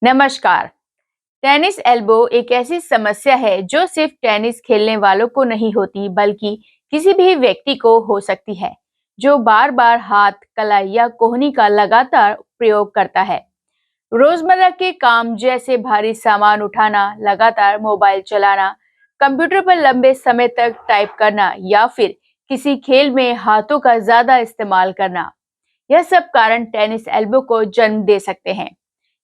नमस्कार। Tennis elbow एक ऐसी समस्या है जो सिर्फ टेनिस खेलने वालों को नहीं होती बल्कि किसी भी व्यक्ति को हो सकती है जो बार बार हाथ, कलाई या कोहनी का लगातार प्रयोग करता है। रोजमर्रा के काम जैसे भारी सामान उठाना, लगातार मोबाइल चलाना, कंप्यूटर पर लंबे समय तक टाइप करना या फिर किसी खेल में हाथों का ज्यादा इस्तेमाल करना, यह सब कारण टेनिस एल्बो को जन्म दे सकते हैं।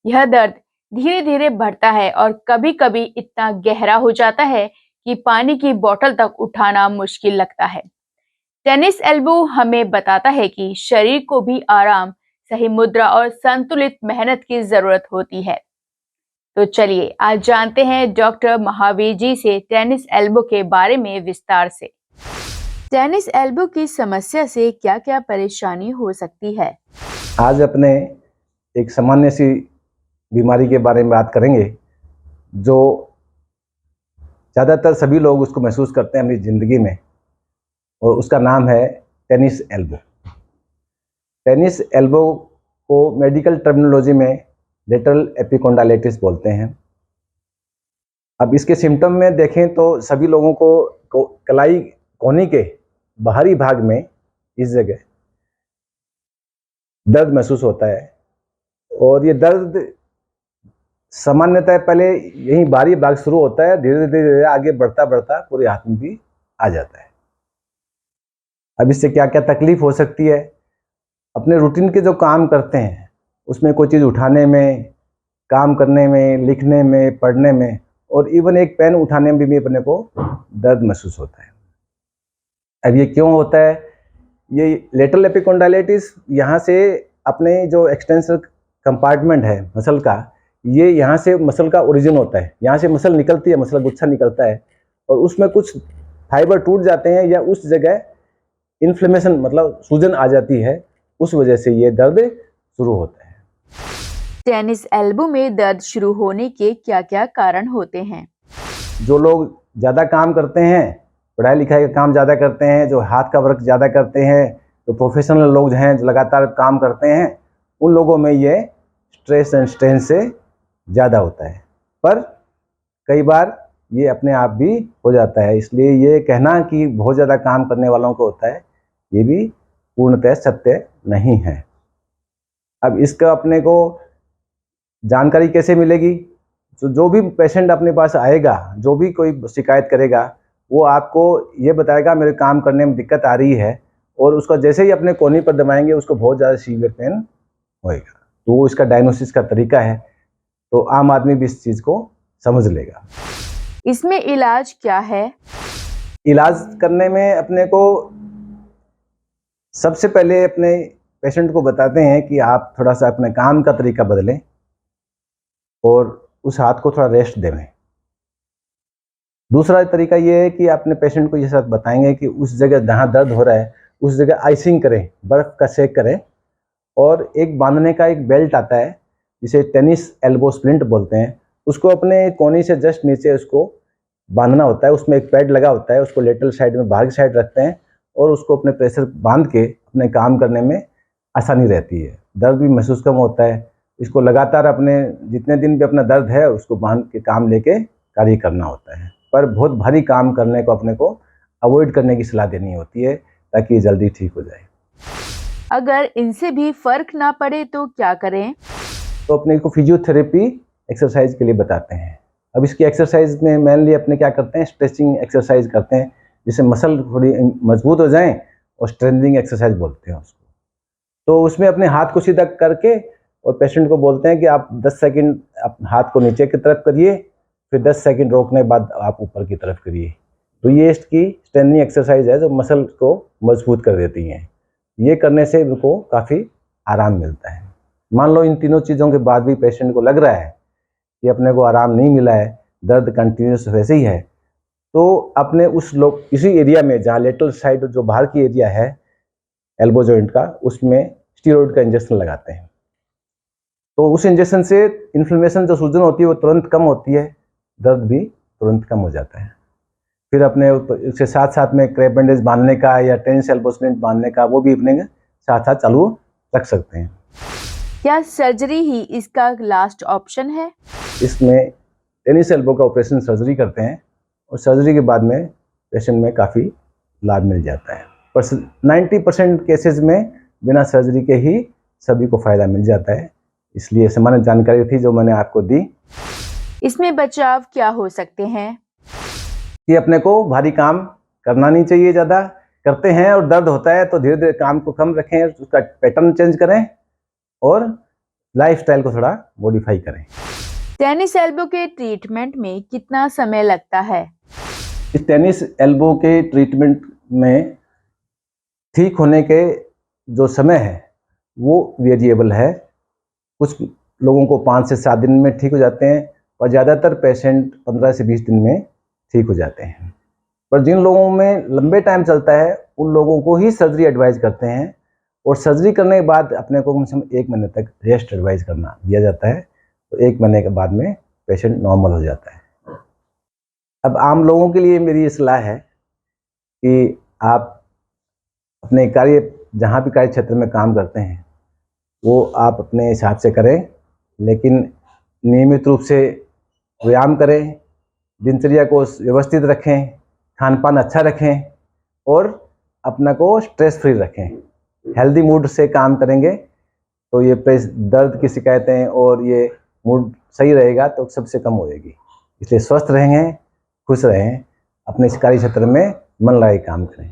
यह दर्द धीरे धीरे बढ़ता है और कभी कभी इतना गहरा हो जाता है कि पानी की बोतल तक उठाना मुश्किल लगता है। टेनिस एल्बो हमें बताता है कि शरीर को भी आराम, सही मुद्रा और संतुलित मेहनत की जरूरत होती है। तो चलिए आज जानते हैं डॉक्टर महावीर जी से टेनिस एल्बो के बारे में विस्तार से। टेनिस एल्बो की समस्या से क्या-क्या परेशानी हो सकती है? आज अपने एक सामान्य सी बीमारी के बारे में बात करेंगे जो ज़्यादातर सभी लोग उसको महसूस करते हैं अपनी ज़िंदगी में, और उसका नाम है टेनिस एल्बो। टेनिस एल्बो को मेडिकल टर्मिनोलॉजी में लेटरल एपिकोंडाइलिटिस बोलते हैं। अब इसके सिम्टम में देखें तो सभी लोगों को कलाई कोहनी के बाहरी भाग में इस जगह दर्द महसूस होता है, और ये दर्द सामान्यतः पहले यहीं बाहरी भाग शुरू होता है, धीरे धीरे आगे बढ़ता बढ़ता पूरे हाथ में भी आ जाता है। अब इससे क्या क्या तकलीफ हो सकती है? अपने रूटीन के जो काम करते हैं उसमें कोई चीज़ उठाने में, काम करने में, लिखने में, पढ़ने में, और इवन एक पेन उठाने में भी अपने को दर्द महसूस होता है। अब ये क्यों होता है? ये लेटरल एपिकोंडाइलिटिस यहाँ से अपने जो एक्सटेंसर कंपार्टमेंट है मसल का, ये यहाँ से मसल का ओरिजिन होता है। यहाँ से मसल निकलती है, मसल गुच्छा निकलता है, और उसमें कुछ फाइबर टूट जाते हैं या उस जगह इन्फ्लेमेशन मतलब सूजन आ जाती है, उस वजह से ये दर्द शुरू होता है। टेनिस एल्बो में दर्द शुरू होने के क्या-क्या कारण होते हैं? जो लोग ज़्यादा काम करते हैं, पढ़ाई लिखाई का काम ज़्यादा करते हैं, जो हाथ का वर्क ज़्यादा करते हैं, जो प्रोफेशनल लोग हैं जो लगातार काम करते हैं, उन लोगों में ये स्ट्रेस एंड स्ट्रेन से ज़्यादा होता है। पर कई बार ये अपने आप भी हो जाता है, इसलिए ये कहना कि बहुत ज़्यादा काम करने वालों को होता है, ये भी पूर्णतः सत्य नहीं है। अब इसका अपने को जानकारी कैसे मिलेगी? तो जो भी पेशेंट अपने पास आएगा, जो भी कोई शिकायत करेगा, वो आपको ये बताएगा मेरे काम करने में दिक्कत आ रही है, और उसको जैसे ही अपने कोहनी पर दबाएंगे उसको बहुत ज़्यादा सीवियर पेन होएगा। तो वो इसका डायग्नोसिस का तरीका है, तो आम आदमी भी इस चीज़ को समझ लेगा। इसमें इलाज क्या है? इलाज करने में अपने को सबसे पहले अपने पेशेंट को बताते हैं कि आप थोड़ा सा अपने काम का तरीका बदलें और उस हाथ को थोड़ा रेस्ट दें। दूसरा तरीका ये है कि अपने पेशेंट को ये सब बताएंगे कि उस जगह जहाँ दर्द हो रहा है उस जगह आइसिंग करें, बर्फ़ का सेक करें, और एक बांधने का एक बेल्ट आता है जिसे टेनिस एल्बो स्प्लिंट बोलते हैं, उसको अपने कोहनी से जस्ट नीचे उसको बांधना होता है। उसमें एक पैड लगा होता है, उसको लेटरल साइड में बाहर की साइड रखते हैं, और उसको अपने प्रेशर बांध के अपने काम करने में आसानी रहती है, दर्द भी महसूस कम होता है। इसको लगातार अपने जितने दिन भी अपना दर्द है उसको बांध के काम लेके कार्य करना होता है, पर बहुत भारी काम करने को अपने को अवॉइड करने की सलाह देनी होती है ताकि ये जल्दी ठीक हो जाए। अगर इनसे भी फर्क ना पड़े तो क्या करें? तो अपने को फिजियोथेरेपी एक्सरसाइज के लिए बताते हैं। अब इसकी एक्सरसाइज में मेनली अपने क्या करते हैं, स्ट्रेचिंग एक्सरसाइज करते हैं जिससे मसल थोड़ी मजबूत हो जाएं, और स्ट्रेंथनिंग एक्सरसाइज बोलते हैं उसको। तो उसमें अपने हाथ को सीधा करके और पेशेंट को बोलते हैं कि आप 10 सेकंड हाथ को नीचे की तरफ करिए, फिर 10 सेकंड रोकने के बाद आप ऊपर की तरफ करिए। तो ये इसकी स्ट्रेंथनिंग एक्सरसाइज है जो मसल को मजबूत कर देती हैं। ये करने से उनको काफ़ी आराम मिलता है। मान लो इन तीनों चीज़ों के बाद भी पेशेंट को लग रहा है कि अपने को आराम नहीं मिला है, दर्द कंटिन्यूस वैसे ही है, तो अपने उस लोग इसी एरिया में जहाँ लेटरल साइड जो बाहर की एरिया है एल्बो जॉइंट का, उसमें स्टीरॉयड का इंजेक्शन लगाते हैं। तो उस इंजेक्शन से इन्फ्लेमेशन जो सूजन होती है वो तुरंत कम होती है, दर्द भी तुरंत कम हो जाता है। फिर अपने उसके साथ साथ में क्रैप बैंडेज बांधने का या टेनिस एल्बो स्प्लिंट बांधने का वो भी अपने साथ साथ चालू रख सकते हैं। क्या सर्जरी ही इसका लास्ट ऑप्शन है? इसमें टेनिस एल्बो का ऑपरेशन सर्जरी करते हैं और सर्जरी के बाद में पेशेंट में काफ़ी लाभ मिल जाता है। पर 90% केसेस में बिना सर्जरी के ही सभी को फ़ायदा मिल जाता है। इसलिए सामान्य जानकारी थी जो मैंने आपको दी। इसमें बचाव क्या हो सकते हैं? कि अपने को भारी काम करना नहीं चाहिए, ज़्यादा करते हैं और दर्द होता है तो धीरे धीरे काम को कम रखें, उसका पैटर्न चेंज करें और लाइफस्टाइल को थोड़ा मॉडिफाई करें। टेनिस एल्बो के ट्रीटमेंट में कितना समय लगता है? इस टेनिस एल्बो के ट्रीटमेंट में ठीक होने के जो समय है वो वेरिएबल है। कुछ लोगों को 5 से 7 दिन में ठीक हो जाते हैं और ज़्यादातर पेशेंट 15 से 20 दिन में ठीक हो जाते हैं। पर जिन लोगों में लंबे टाइम चलता है उन लोगों को ही सर्जरी एडवाइस करते हैं और सर्जरी करने के बाद अपने को कम से कम 1 महीने तक रेस्ट एडवाइस करना दिया जाता है। तो 1 महीने के बाद में पेशेंट नॉर्मल हो जाता है। अब आम लोगों के लिए मेरी ये सलाह है कि आप अपने जहाँ भी कार्य क्षेत्र में काम करते हैं वो आप अपने हिसाब से करें, लेकिन नियमित रूप से व्यायाम करें, दिनचर्या को व्यवस्थित रखें, खान पान अच्छा रखें और अपना को स्ट्रेस फ्री रखें। हेल्दी मूड से काम करेंगे तो ये दर्द की शिकायतें और ये मूड सही रहेगा तो सबसे कम होएगी। इसलिए स्वस्थ रहेंगे, खुश रहें, अपने इस कार्य क्षेत्र में मन लगा के काम करें।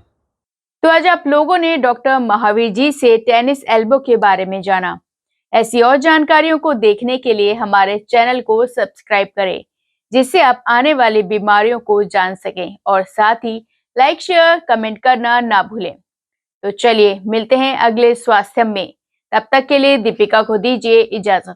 तो आज आप लोगों ने डॉक्टर महावीर जी से टेनिस एल्बो के बारे में जाना। ऐसी और जानकारियों को देखने के लिए हमारे चैनल को सब्सक्राइब करें, जिससे आप आने वाली बीमारियों को जान सकें और साथ ही लाइक, शेयर, कमेंट करना ना भूलें। तो चलिए मिलते हैं अगले स्वास्थ्य में। तब तक के लिए दीपिका को दीजिए इजाजत।